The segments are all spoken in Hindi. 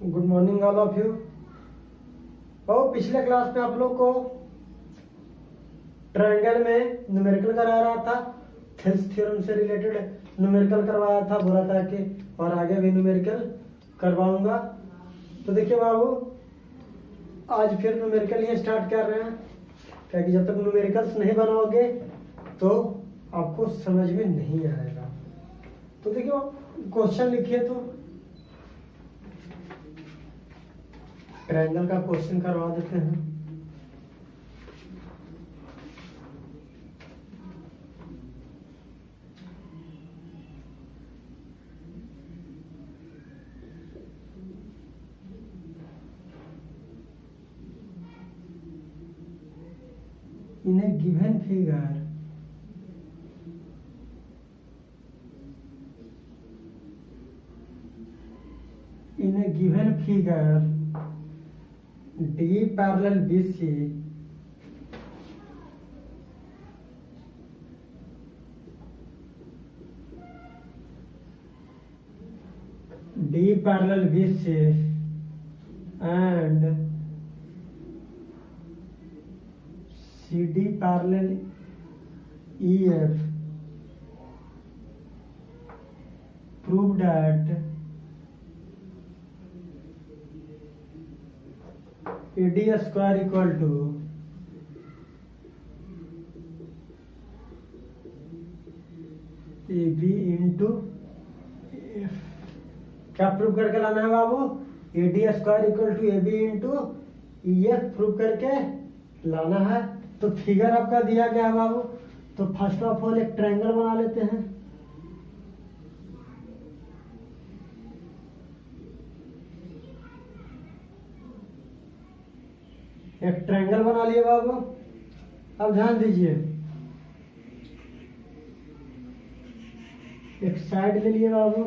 Good morning all of you. और पिछले क्लास में आप लोग को ट्रायंगल में न्यूमेरिकल करा रहा था, थेल्स थ्योरम से रिलेटेड न्यूमेरिकल करवाया था, बोला था कि और आगे भी न्यूमेरिकल करवाऊंगा। तो देखिए बाबू, आज फिर न्यूमेरिकल ही स्टार्ट कर रहे हैं, क्योंकि जब तक न्यूमेरिकल्स नहीं बनाओगे तो आपको समझ में नहीं आएगा। तो देखिए क्वेश्चन लिखिए, तो ट्रायंगल का क्वेश्चन करवा देते हैं। In a given figure, D parallel BC and CD parallel EF prove that AD square equal to AB into F। क्या प्रूव करके लाना है बाबू? AD square equal to AB into EF prove करके लाना है। तो फिगर आपका दिया गया है बाबू, तो फर्स्ट ऑफ ऑल एक ट्रायंगल बना लेते हैं। एक ट्रायंगल बना लिए बाबू। अब ध्यान दीजिए, एक साइड ले लिए बाबू,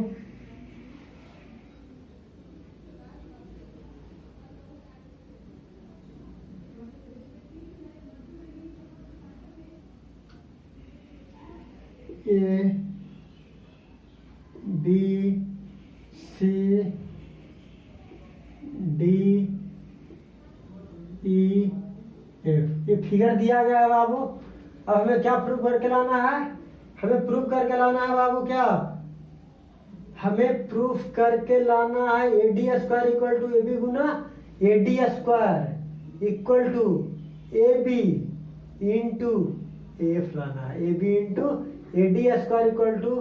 A B C D E F, ये फिगर दिया गया है बाबू। अब हमें क्या प्रूव करके लाना है? हमें प्रूव करके लाना है बाबू, क्या हमें प्रूफ करके लाना है? AD square equal to A B गुना AD square equal to A B into F लाना है। A B into AD square equal to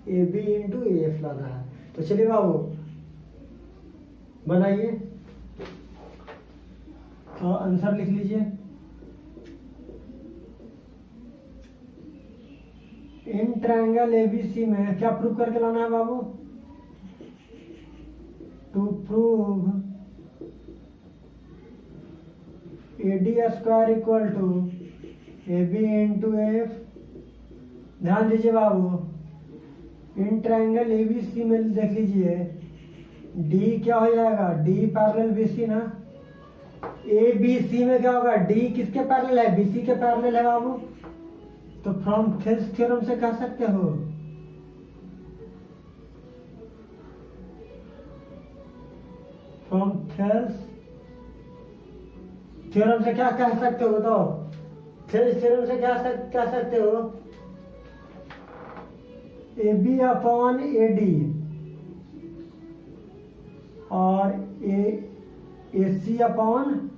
A B into F लाना है। तो चलिए बाबू बनाइए, तो आंसर लिख लीजिए। इन ट्रायंगल एबीसी में क्या प्रूव करके लाना है बाबू? To prove AD square equal to A B into F. ध्यान दीजिए बाबू, इन ट्रायंगल एबीसी में देख लीजिए, डी क्या हो जाएगा? डी पैरेलल बीसी ना। ए बी सी में क्या होगा? डी किसके पैरेलल है? बीसी के पैरेलल है बाबू। तो फ्रॉम थेल्स थ्योरम से कह सकते हो, फ्रॉम थेल्स थ्योरम से क्या कह सकते हो? बताओ, थेल्स थ्योरम से क्या कह सकते हो? A B upon A D और ए सी अपॉन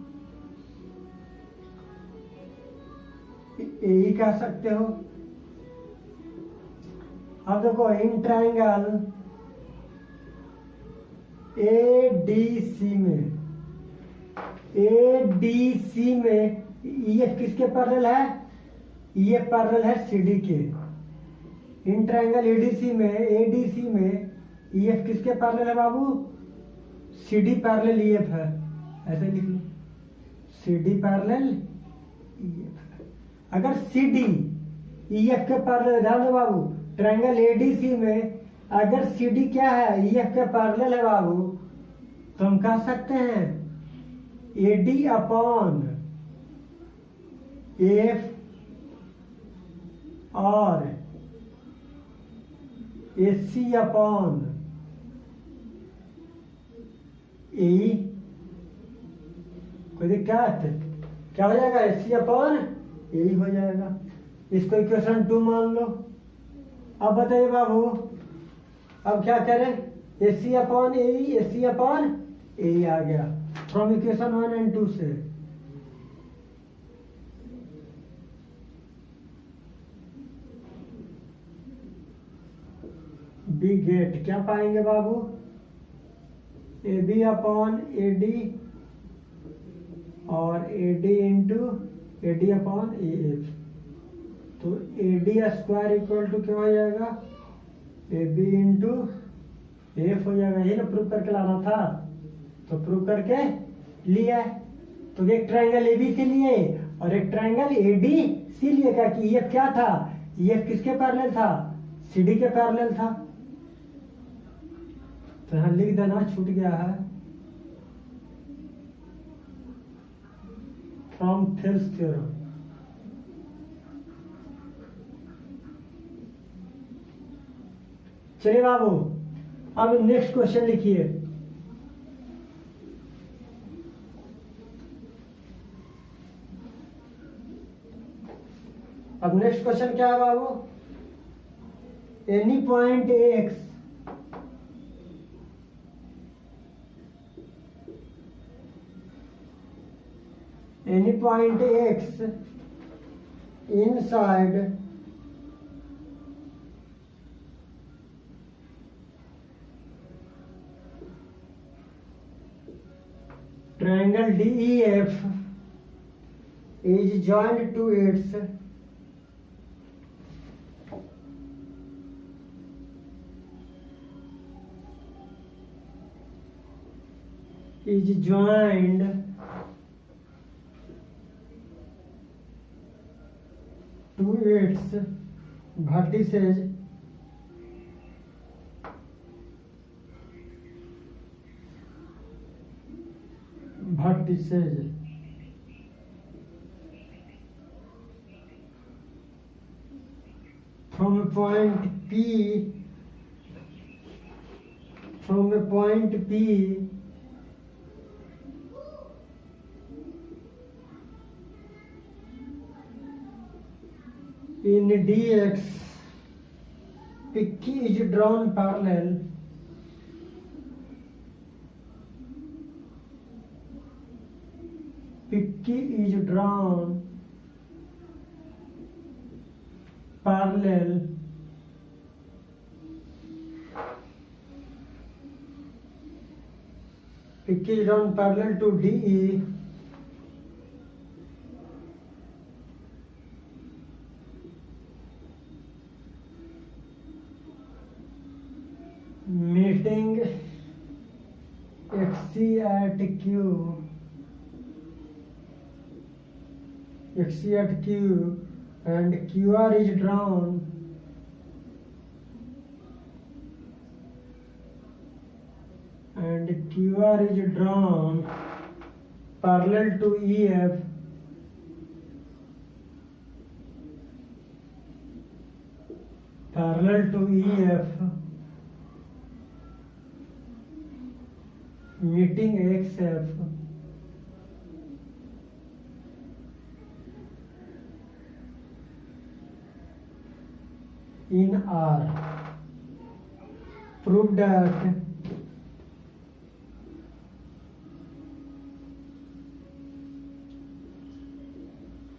ए कह सकते हो। अब देखो, in triangle A D C में ई एफ किसके पैरेलल है? ई एफ पैरेलल है सी डी के। इन ट्रायंगल एडीसी में ई एफ किसके पैरेलल है बाबू? C D parallel E F है, ऐसे लिख लो, C D parallel E F. अगर सी डी ई एफ के पैरेलल, ध्यान दो बाबू, ट्रायंगल एडीसी में अगर सी डी क्या है? ई एफ के पैरेलल है बाबू, तो हम कह सकते हैं ए डी अपॉन एफ और AC अपॉन ए, कोई दिक्कत? क्या हो जाएगा? AC अपॉन ए हो जाएगा। इसको इक्वेशन 2 मान लो। अब बताइए बाबू, अब क्या करें? AC अपॉन ए, AC अपॉन ए आ गया फ्रॉम इक्वेशन 1 एंड 2 से। बी गेट क्या पाएंगे बाबू? A B upon A D और A D into A D upon A F. तो A D square equal to क्या हो जाएगा? ए बी इंटू एफ हो जाएगा। ये ना प्रूव करके लाना था, तो प्रूव करके लिया। तो एक ट्रायंगल ए बी से लिए और एक ट्रायंगल ए डी सी लिए। क्या कि ये क्या था? ये किसके पैरेलल था? सी डी के पैरेलल था। तो यहां लिख देना, छूट गया है, फ्रॉम थेल्स थ्योरम। चलिए बाबू, अब नेक्स्ट क्वेश्चन लिखिए। अब नेक्स्ट क्वेश्चन क्या है बाबू? Any point X inside triangle DEF is joined to its vertices from a point P in dx, PQ is drawn parallel to DE meeting XC at Q and QR is drawn parallel to EF meeting XF in R. Prove that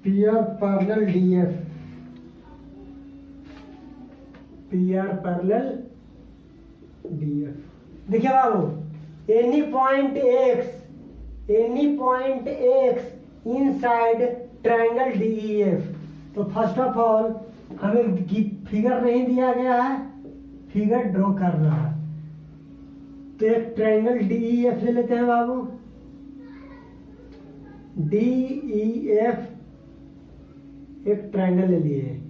PR parallel DF, देखिए बाबू, any point X inside triangle DEF। तो फर्स्ट ऑफ ऑल हमें फिगर नहीं दिया गया है, फिगर ड्रॉ करना है। तो एक ट्रायंगल DEF ले लेते हैं बाबू। DEF एक ट्रायंगल ले लिए,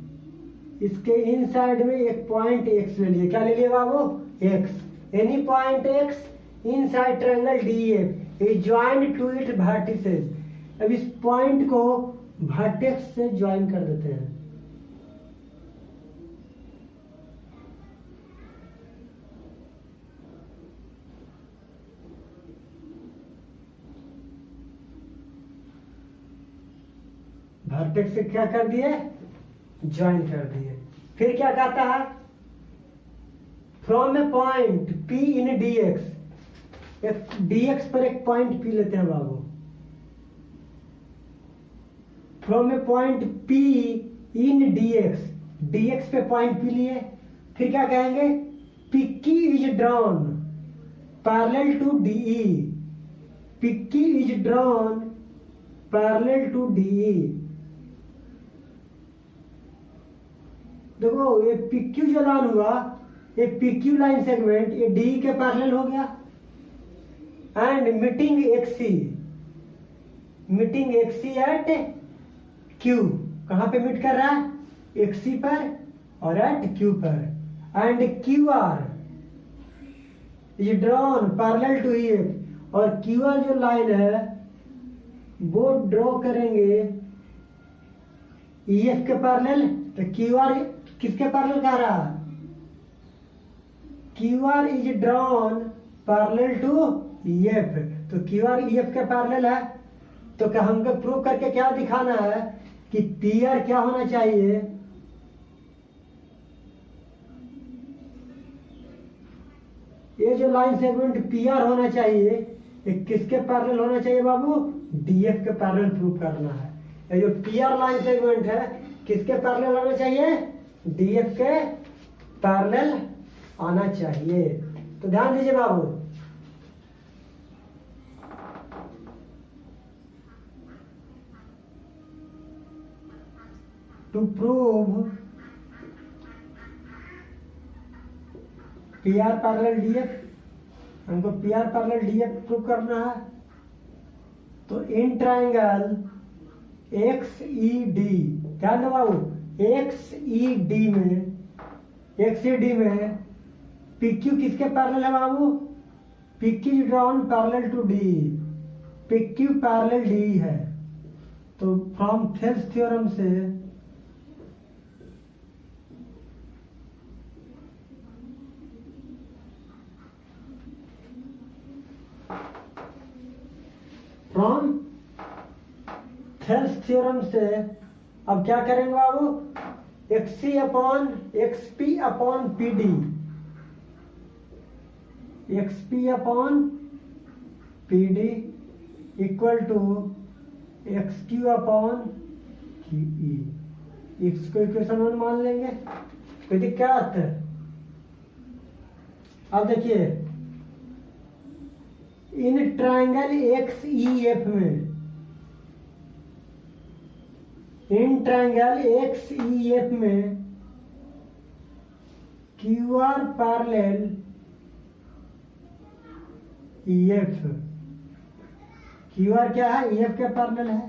इसके इनसाइड में एक पॉइंट एक्स ले लिए। क्या ले लिए बाबू? X. Any point X inside triangle DEF is joined to it vertices. अब इस पॉइंट को वर्टेक्स से ज्वाइन कर देते हैं। वर्टेक्स से क्या कर दिए, ज्वाइन कर दिए। फिर क्या कहता है, from a point P in dx, एक dx पर एक पॉइंट P लेते हैं बाबू, from a point P in dx, dx पे पॉइंट P लिए। फिर क्या कहेंगे, PQ is drawn parallel to DE, PQ is drawn parallel to DE। देखो ये PQ जो लाइन हुआ, ये PQ लाइन सेगमेंट ये DE के पैरेलल हो गया। And meeting XC at Q, कहां पे मीट कर रहा है, XC पर और एट Q पर। And QR is drawn parallel to EF, और QR जो लाइन है वो ड्रॉ करेंगे EF के पैरेलल। तो QR किसके पैरेलल कह रहा है, QR is drawn parallel to EF, तो QR EF के पैरेलल है। तो क्या हमको प्रूव करके क्या दिखाना है कि PR क्या होना चाहिए, ये जो लाइन सेगमेंट PR होना चाहिए ये किसके पैरेलल होना चाहिए बाबू, DF के पैरेलल प्रूव करना है। ये जो PR लाइन सेगमेंट है किसके पैरेलल होना चाहिए, DF के पैरेलल आना चाहिए। तो ध्यान दीजिए बाबू, to prove PR parallel DF, हमको PR पैरेलल DF प्रूव करना है। तो इन ट्राइंगल XED, ध्यान दो बाबू, XED में PQ किसके पैरेलल है बाबू, PQ drawn parallel to DE, PQ parallel DE है। तो फ्रॉम थेल्स थ्योरम से अब क्या करेंगे बाबू, XC upon XP upon PD, XP upon PD equal to XQ upon QE, इसको इक्वेशन 1 मान लेंगे, कोई दिक्कत। अब देखिए इन ट्रायंगल XEF में, इन ट्रायंगल XEF में QR पैरेलल EF, QR क्या है, EF के पैरेलल है।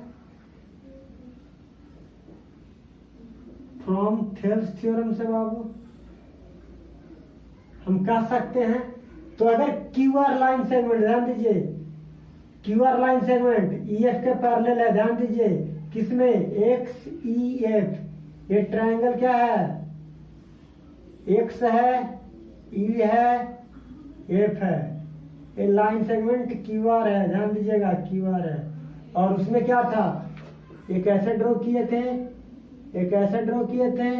फ्रॉम थेल्स थ्योरम से बाबू हम कह सकते हैं, तो अगर QR लाइन सेगमेंट, ध्यान दीजिए QR लाइन सेगमेंट EF के पैरेलल है, ध्यान दीजिए किसमें, XEF, ये ट्रायंगल क्या है, X है, E है, F है, ये लाइन सेगमेंट QR है, ध्यान दीजिएगा QR है। और उसमें क्या था, एक ऐसे ड्रॉ किए थे, एक ऐसे ड्रॉ किए थे,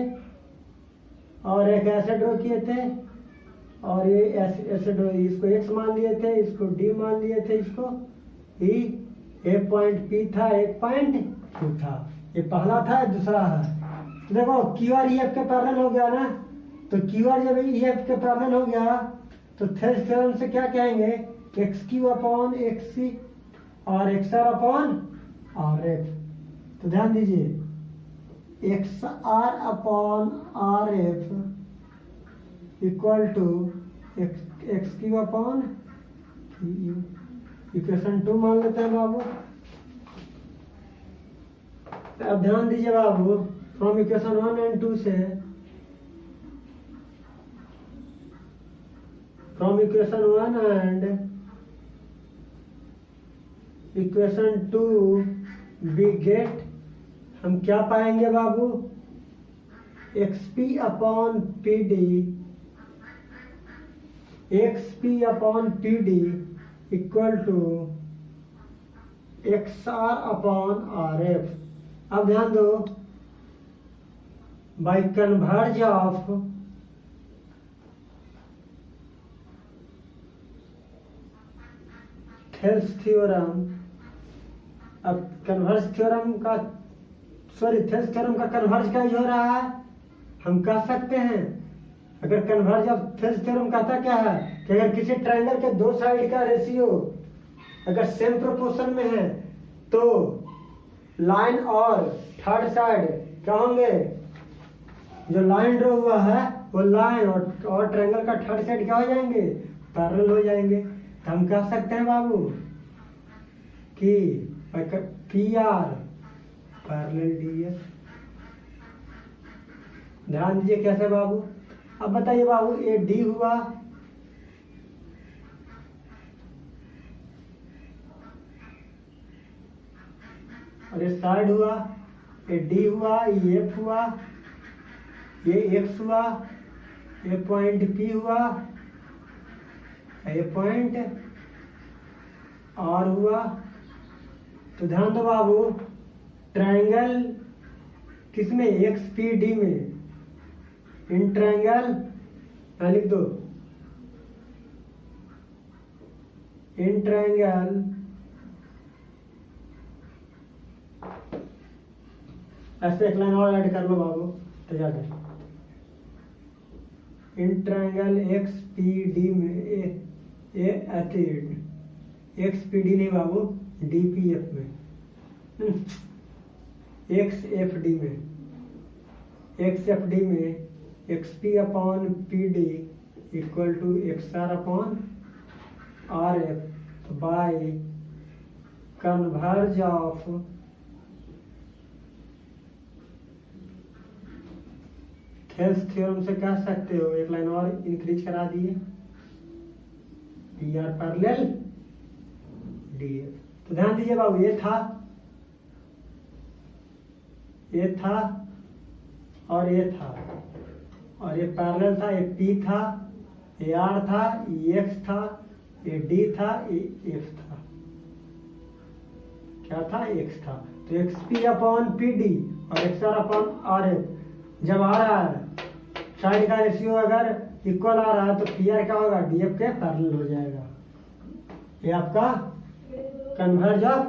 और एक ऐसे ड्रॉ किए थे, और ये ऐसे ड्रॉ, इसको X मान लिए थे, इसको D मान लिए थे, इसको E, एक पॉइंट P था, एक पॉइंट Q था। ये पहला था, दूसरा है। देखो QR EF के पैरेलल हो गया ना, तो QR जब EF के पैरेलल हो गया तो थेल्स थ्योरम से क्या कहेंगे, XQ अपॉन XC और XR अपॉन RF। तो ध्यान दीजिए XR upon RF equal to XQ upon QU, equation 2 मान लेते हैं बाबू। अब ध्यान दीजिए बाबू, फ्रॉम इक्वेशन 1 एंड 2 से, from equation 1 and equation 2 we get, हम क्या पाएंगे बाबू, XP upon PD, XP upon PD equal to XR upon RF। अब ध्यान दो, by converse of Thales theorem, अब कन्वर्ज थ्योरम का थेल्स थ्योरम का कन्वर्ज क्या हो रहा है, हम कह सकते हैं अगर कन्वर्ज ऑफ थेल्स थ्योरम कहता क्या है कि अगर किसी ट्रायंगल के दो साइड का रेशियो अगर सेम प्रोपोर्शन में है तो लाइन और थर्ड साइड क्या होंगे, जो लाइन ड्रॉ हुआ है वो लाइन और ट्रायंगल का थर्ड साइड क्या हो जाएंगे, पैरेलल हो जाएंगे। तो हम कह सकते हैं बाबू कि P R parallel D F. ध्यान दीजिए कैसे बाबू। अब बताइए बाबू, ये डी हुआ, और ये साइड हुआ, ये डी हुआ, ये एफ हुआ, ये एक्स हुआ, ये पॉइंट पी हुआ, ये पॉइंट आर हुआ। तो ध्यान दो बाबू, ट्रायंगल किसमें, एक्स पी डी में, इन ट्रायंगल लिख दो, इन ट्रायंगल ऐसे एक लाइन और ऐड कर लो बाबू तो ज्यादा, in triangle X P D में एक्स पी डी नहीं बाबू, डी पी एफ में, एक्स एफ डी में, एक्स एफ डी में X P upon P D equal to X R upon R F by converse of Thales theorem से कह सकते हो, एक लाइन और इंक्रीज करा दिए, P R parallel D F. तो ध्यान दीजिए बाबू, ये था और ये था, और ये पैरेलल था, ये पी था, ये आर था, ये एक्स था, ये डी था, ये एफ था, क्या था, एक्स था। तो X P upon P D और X R upon R F जब आ रहा है, साइड का रेशियो अगर इक्वल आ रहा है तो पी आर क्या होगा, डी एफ के पैरेलल हो जाएगा। ये आपका कन्वर्ज ऑफ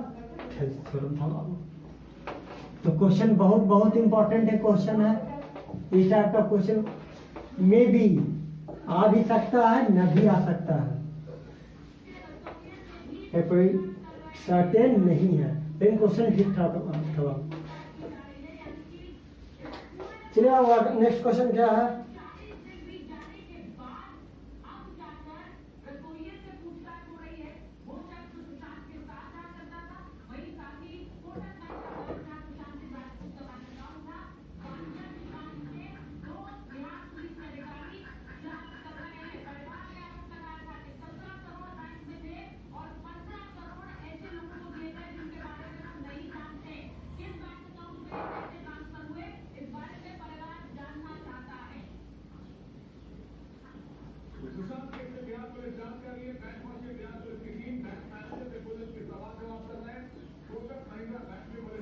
थेल्स थ्योरम था बाबू। तो क्वेश्चन बहुत बहुत इंपॉर्टेंट है, क्वेश्चन है, इस टाइप का क्वेश्चन में भी आ भी सकता है, न भी आ सकता है, कोई सर्टेन नहीं है, लेकिन क्वेश्चन ठीक ठाक था। चलिए अब नेक्स्ट क्वेश्चन क्या है,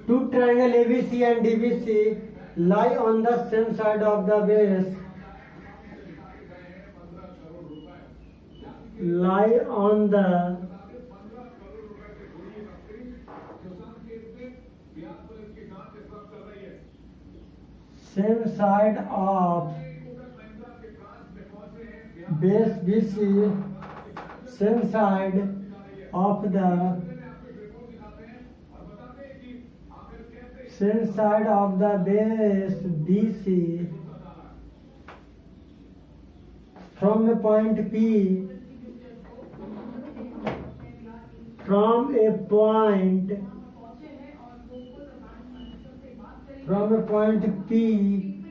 two triangle ABC and DBC lie on the same side of the base, lie on the same side of base BC, same side of the same side of the base BC from a point P, from a point P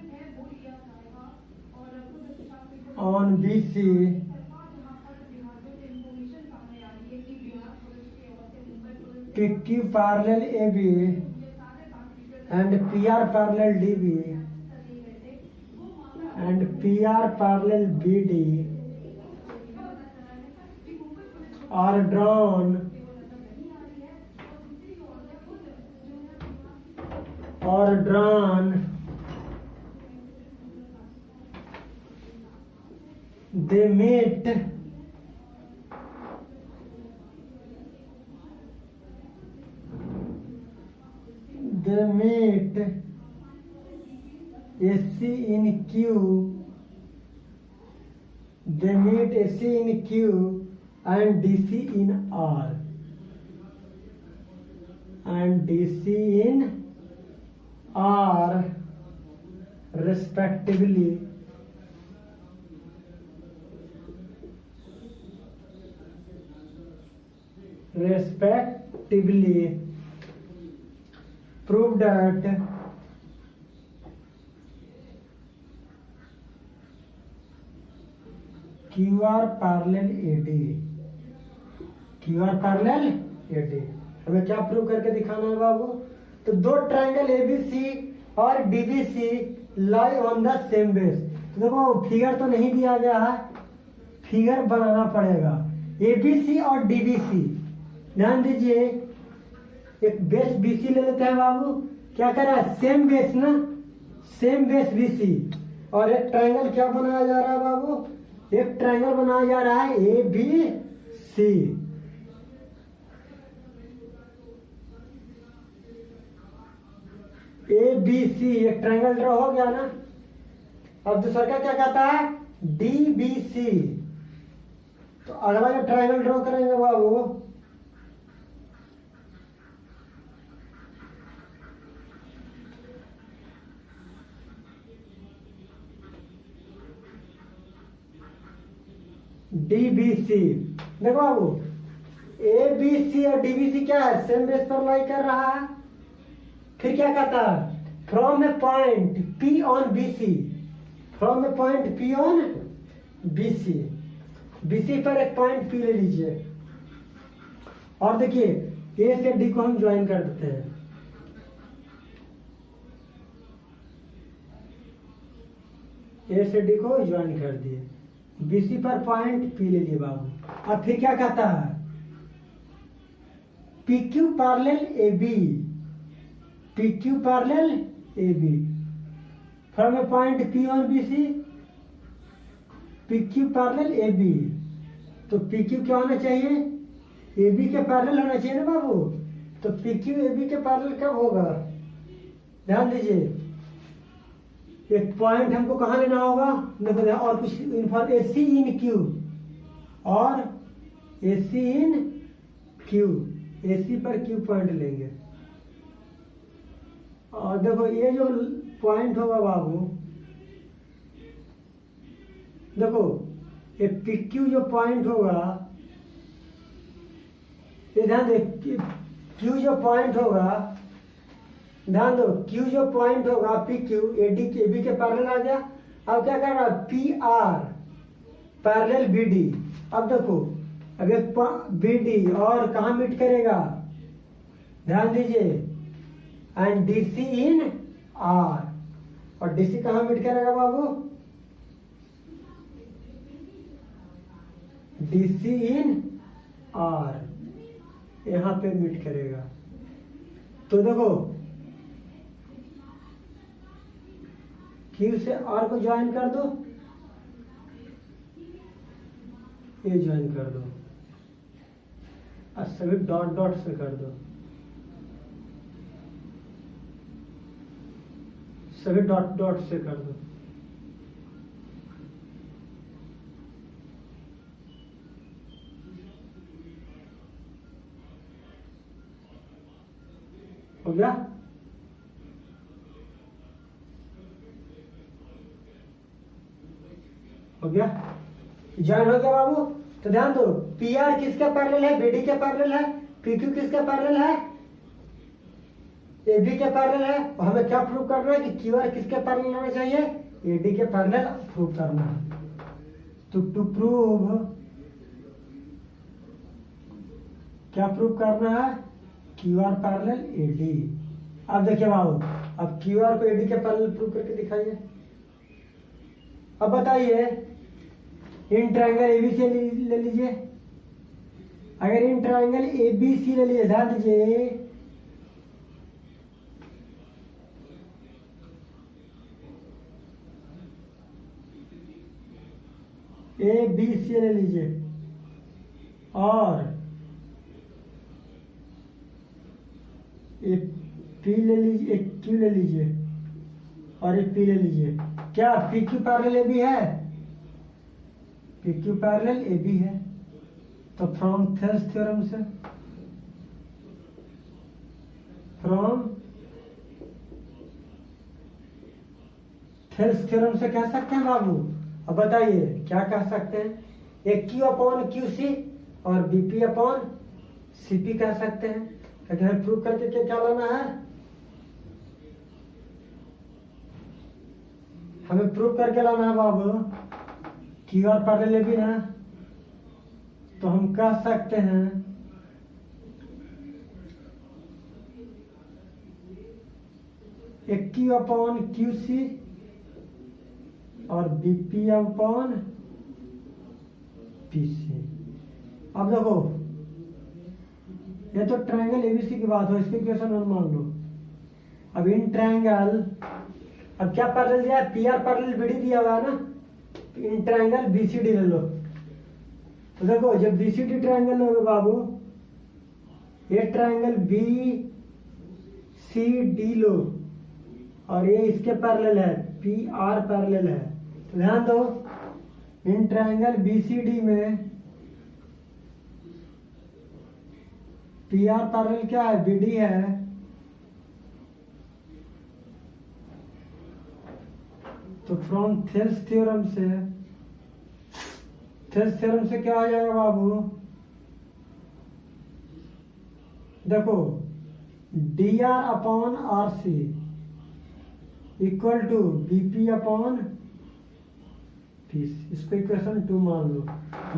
on BC PQ parallel AB and PR parallel DB and PR parallel BD are drawn or drawn they meet AC in Q. They meet AC in Q and DC in R. And DC in R respectively. Prove that QR parallel AD. QR parallel AD. हमें क्या प्रूव करके दिखाना है बाबू? तो दो ट्रायंगल ABC और DBC lie on the same base. तो देखो फिगर तो नहीं दिया गया है, फिगर बनाना पड़ेगा। ABC और DBC, ध्यान दीजिए, एक बेस BC ले लेते हैं बाबू। क्या कर रहा है? सेम बेस ना, सेम बेस BC। और एक ट्रायंगल क्या बनाया जा रहा है बाबू? एक ट्रायंगल बनाया जा रहा है ABC। ABC एक ट्रायंगल ड्रॉ हो गया ना। अब दूसरा का क्या कहता है? DBC। तो अगला जो ट्रायंगल ड्रॉ करेंगे बाबू, DBC। देखो बाबू, ABC और DBC क्या है? सेम बेस पर लाई कर रहा है। फिर क्या कहता है? From a point P on BC, from a point P on BC, BC पर एक पॉइंट P ले लीजिए। और देखिए A से D को हम ज्वाइन कर देते हैं। A से D को ज्वाइन कर दिए, BC पर पॉइंट P ले लिए बाबू। अब फिर क्या कहता है? PQ parallel AB, PQ parallel AB from a point P on BC, PQ parallel AB। तो PQ क्या होना चाहिए? AB के पैरेलल होना चाहिए ना बाबू। तो PQ AB के पैरेलल कब होगा? ध्यान दीजिए, एक पॉइंट हमको कहाँ लेना होगा? और कुछ इन्फॉर्म AC इन Q और AC इन Q, AC पर Q पॉइंट लेंगे। और देखो ये जो पॉइंट होगा बाबू, देखो ये PQ जो पॉइंट होगा, ये ध्यान दे, Q जो पॉइंट होगा, ध्यान दो, Q जो पॉइंट होगा PQ AD के AB के पैरेलल आ गया। अब क्या कर रहा है? PR parallel BD। अब देखो, अब एक BD और कहाँ मीट करेगा? ध्यान दीजिए, एंड DC इन R। और DC कहाँ मीट करेगा बाबू? DC इन R, यहाँ पे मीट करेगा। तो देखो Q से R को ज्वाइन कर दो, ये ज्वाइन कर दो, और सभी डॉट डॉट से कर दो, सभी डॉट डॉट से कर दो। हो गया? हो गया? ज्वाइन हो गया बाबू। तो ध्यान दो, PR किसका पैरेलल है? BD के पैरेलल है। PQ किसका पैरेलल है? AB के पैरेलल है। और हमें क्या प्रूव करना है कि QR किसके पैरेलल होना चाहिए? AD के पैरेलल प्रूव करना है। तो टू प्रूव, क्या प्रूव करना है? QR parallel AD। अब देखिए बाबू, अब QR को AD के पैरेलल प्रूव करके दिखाइए। अब बताइए, इन ट्रायंगल ABC ले लीजिए। अगर इन ट्रायंगल ABC ले लीजिए, ध्यान दीजिए, ए बी सी ले लीजिए और ए पी ले लीजिए, एक क्यू ले लीजिए और एक पी ले लीजिए। क्या P Q parallel A B है? P Q parallel A B है। तो फ्रॉम थेल्स थ्योरम से, फ्रॉम थेल्स थ्योरम से कह सकते हैं बाबू। अब बताइए क्या कह सकते हैं? एक क्यू अपॉन क्यू सी और बीपी अपॉन सीपी कह सकते हैं। क्योंकि हमें प्रूव करके क्या लाना है? हमें प्रूव करके लाना है बाबू Q R parallel A B ना। तो हम कह सकते हैं एक क्यू अपॉन क्यू सी और बीपी अपॉन पीसी। अब देखो ये तो ट्रायंगल एबीसी की बात हो, इसके इक्वेशन और मान लो। अब इन ट्रायंगल, अब क्या पैरेलल दिया है? पी आर पैरेलल बीडी दिया हुआ है ना। इन ट्रायंगल बीसीडी ले लो। तो देखो जब बीसीडी ट्रायंगल लोगे बाबू, ये ट्रायंगल बी सी डी लो और ये इसके पैरेलल है, पी आर पैरेलल है। तो ध्यान दो इन ट्रायंगल बीसीडी में पी आर पैरेलल क्या है? बीडी है। तो फ्रॉम थेल्स थ्योरम से, थेल्स थ्योरम से क्या हो जाएगा बाबू? देखो D R upon R C equal to BP upon PC. इसको इक्वेशन 2 मान लो।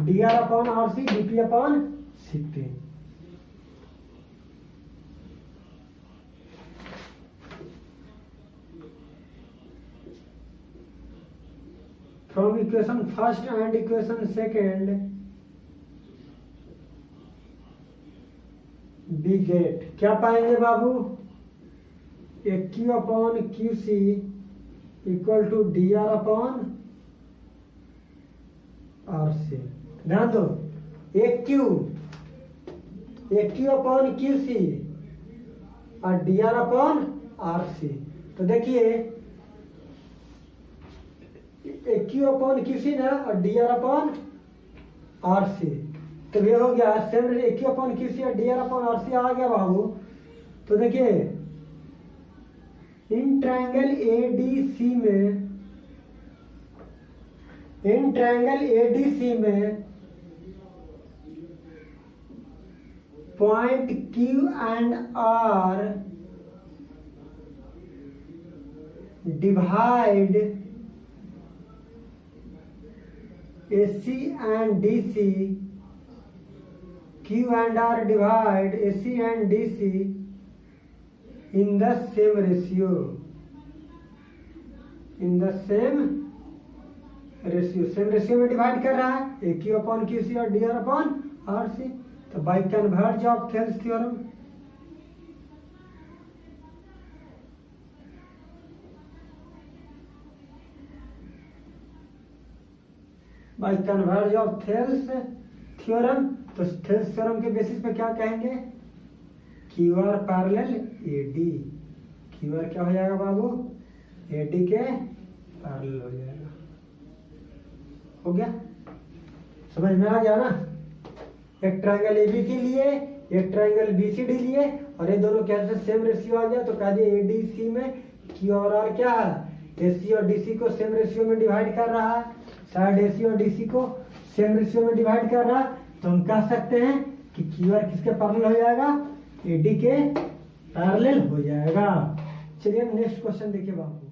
D R upon R C, BP upon CP. From equation first and equation second we get क्या पाएंगे बाबू? A Q upon Q C equal to D R upon R C. ध्यान दो A Q upon Q C और D R upon R C. तो देखिए A Q upon Q C ना और D R upon R C. तो ये हो गया सेम। एक क्यू अपॉन क्यू सी और D R upon R C आ गया बाबू। तो देखिए इन ट्रायंगल एडीसी में, इन ट्रायंगल एडीसी में point Q and R divide AC and DC, Q and R divide AC and DC in the same ratio, in the same ratio, same ratio में डिवाइड कर रहा है A Q upon Q C और D R upon R C. तो by converse of Thales theorem by converse of Thales theorem. तो थेल्स थ्योरम के बेसिस पे क्या कहेंगे? Q R parallel AD. Q R क्या हो जाएगा बाबू? एडी के पैरेलल हो जाएगा। हो गया? समझ में आ गया ना? एक ट्रायंगल एबीसी लिए, एक ट्रायंगल बीसीडी लिए और ये दोनों कैसे सेम रेशियो आ गया। तो कह दिए एडीसी में क्यू और आर क्या है? एसी और डीसी को सेम रेशियो में डिवाइड कर रहा है। साइड एसी और डीसी को सेम रेशियो में डिवाइड कर रहा है। तो हम कह सकते हैं कि क्यू आर किसके पैरेलल हो जाएगा? एडी के पैरेलल हो जाएगा। चलिए नेक्स्ट क्वेश्चन देखिए बाबू।